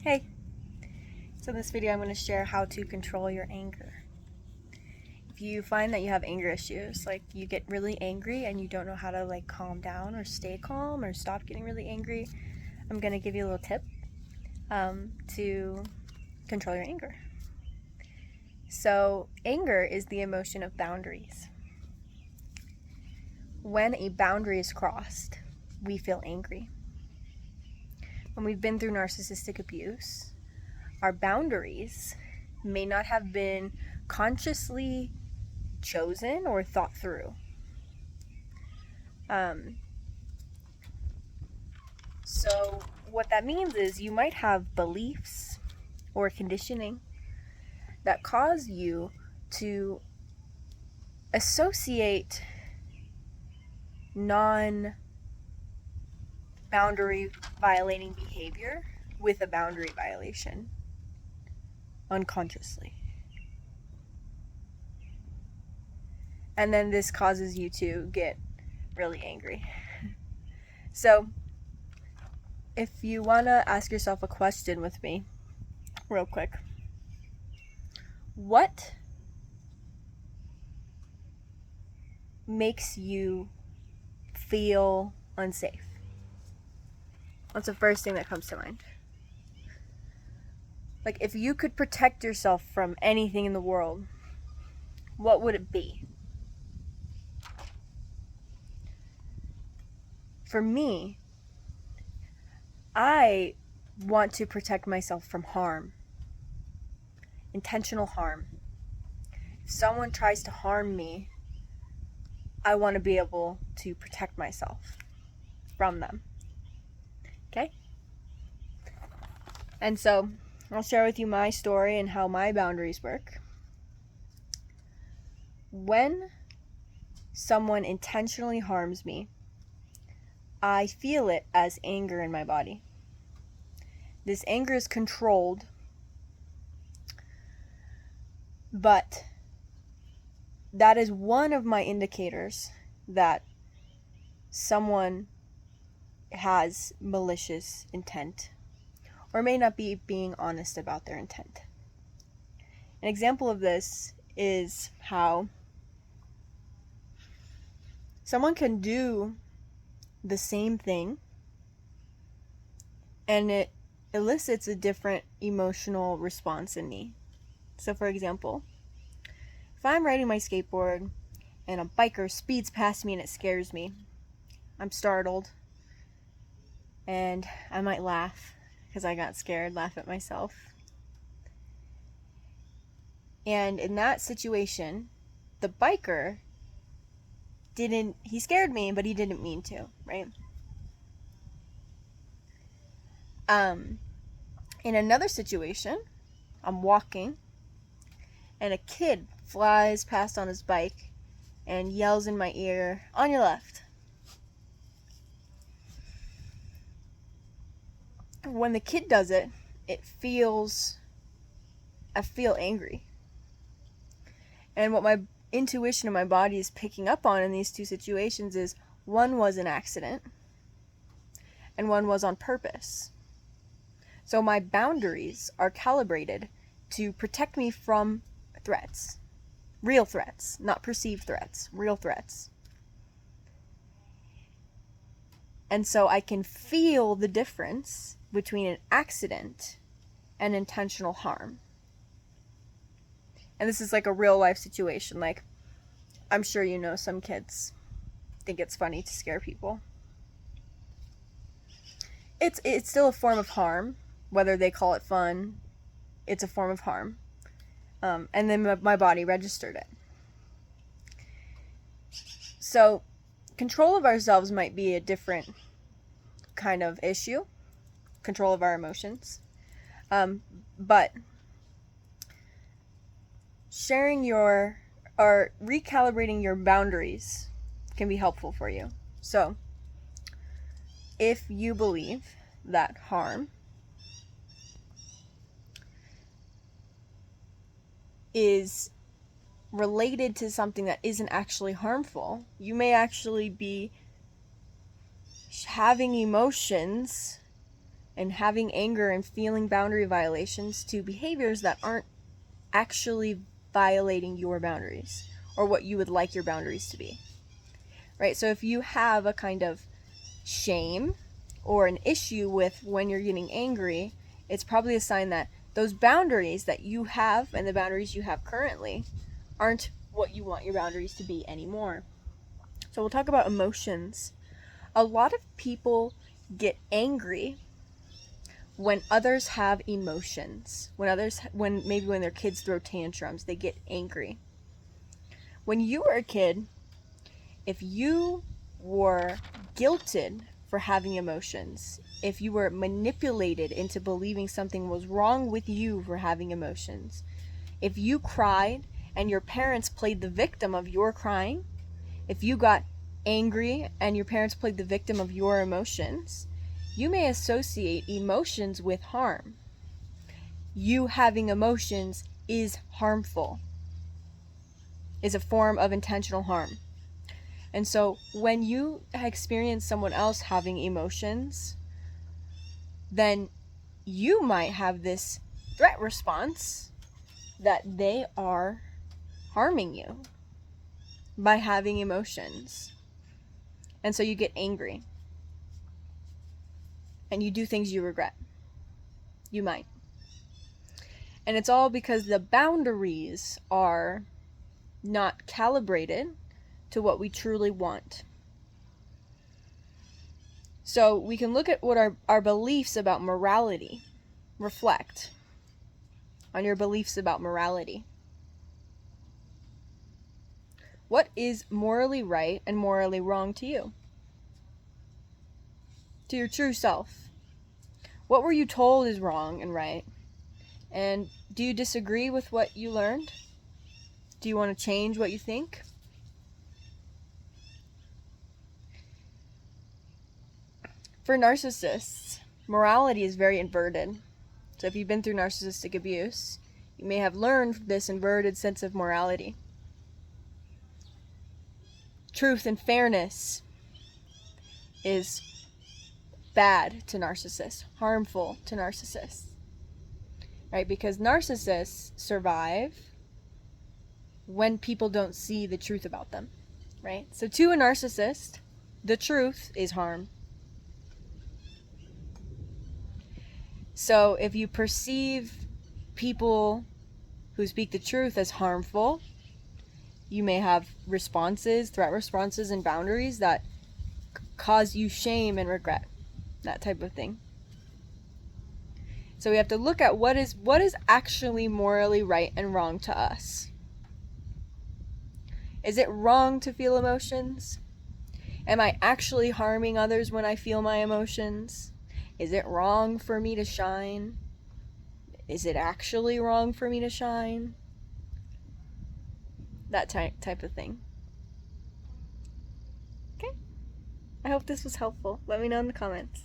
Hey, so in this video I'm going to share how to control your anger. If you find that you have anger issues, like you get really angry and you don't know how to calm down or stay calm or stop getting really angry, I'm going to give you a little tip to control your anger. So anger is the emotion of boundaries. When a boundary is crossed, we feel angry. When we've been through narcissistic abuse, our boundaries may not have been consciously chosen or thought through. So what that means is you might have beliefs or conditioning that cause you to associate non-boundary violating behavior with a boundary violation unconsciously. And then this causes you to get really angry. So if you want to ask yourself a question with me real quick, what makes you feel unsafe? What's the first thing that comes to mind? Like, if you could protect yourself from anything in the world, what would it be? For me, I want to protect myself from harm, intentional harm. If someone tries to harm me, I want to be able to protect myself from them. Okay? And so I'll share with you my story and how my boundaries work. When someone intentionally harms me, I feel it as anger in my body. This anger is controlled, but that is one of my indicators that someone has malicious intent or may not be being honest about their intent. An example of this is how someone can do the same thing and it elicits a different emotional response in me. So for example, if I'm riding my skateboard and a biker speeds past me and it scares me, I'm startled and I might laugh because I got scared, laugh at myself. And in that situation, the biker he scared me, but he didn't mean to, right? In another situation, I'm walking and a kid flies past on his bike and yells in my ear, "On your left." When the kid does it, I feel angry. And what my intuition and my body is picking up on in these two situations is one was an accident and one was on purpose. So my boundaries are calibrated to protect me from threats. Real threats, not perceived threats, real threats. And so I can feel the difference between an accident and intentional harm. And this is like a real life situation. Like, I'm sure you know some kids think it's funny to scare people. It's still a form of harm, whether they call it fun. It's a form of harm. And then my body registered it. So control of ourselves might be a different kind of issue. Control of our emotions. But sharing or recalibrating your boundaries can be helpful for you. So if you believe that harm is related to something that isn't actually harmful, you may actually be having emotions and having anger and feeling boundary violations to behaviors that aren't actually violating your boundaries or what you would like your boundaries to be. Right? So if you have a kind of shame or an issue with when you're getting angry, it's probably a sign that those boundaries that you have and the boundaries you have currently aren't what you want your boundaries to be anymore. So we'll talk about emotions. A lot of people get angry when others have emotions. When their kids throw tantrums, they get angry. When you were a kid, if you were guilted for having emotions, if you were manipulated into believing something was wrong with you for having emotions, if you cried and your parents played the victim of your crying, if you got angry and your parents played the victim of your emotions, you may associate emotions with harm. You having emotions is harmful, is a form of intentional harm. And so when you experience someone else having emotions, then you might have this threat response that they are harming you by having emotions. And so you get angry. And you do things you regret. You might. And it's all because the boundaries are not calibrated to what we truly want. So we can look at what our beliefs about morality reflect on your beliefs about morality. What is morally right and morally wrong to you? To your true self. What were you told is wrong and right? And do you disagree with what you learned? Do you want to change what you think? For narcissists, morality is very inverted. So if you've been through narcissistic abuse, you may have learned this inverted sense of morality. Truth and fairness is bad to narcissists, harmful to narcissists. Right? Because narcissists survive when people don't see the truth about them. Right? So to a narcissist, the truth is harm. So if you perceive people who speak the truth as harmful, you may have responses, threat responses, and boundaries that cause you shame and regret. That type of thing. So we have to look at what is actually morally right and wrong to us. Is it wrong to feel emotions? Am I actually harming others when I feel my emotions? Is it wrong for me to shine? Is it actually wrong for me to shine? That type of thing. Okay? I hope this was helpful. Let me know in the comments.